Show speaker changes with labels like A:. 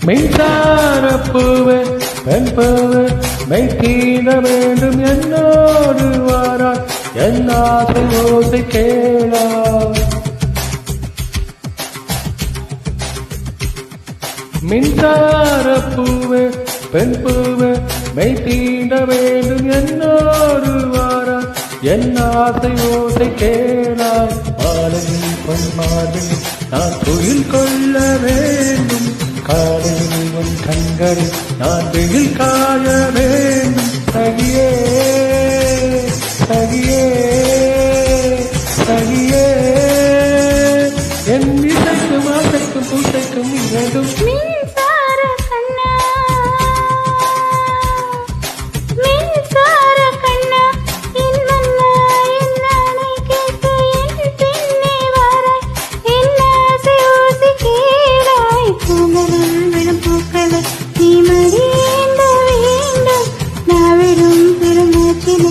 A: மின்சார பூவே பெண் பூவே மெய்தீர வேண்டும் என்னோடு வாராய் என் ஆசை ஓசை கேளா மின்சார பூவே பெண் பூவே மெய்தீர வேண்டும் என்னோடு வாராய் என் ஆசை ஓசை கேளாய் மாலையில் பொன் மாலையில் நான் துயில் கொள்ள வேண்டும் காலையில் உன் கண்களில் நான் வெயில் காய வேண்டும் சகியே சகியே சகியே என் இசைக்கும் ஆசைக்கும் பூசைக்கும் இரண்டும்
B: நீ மடியேண்ட வேண்டும் நான் வெறும் பெருமூச்சினை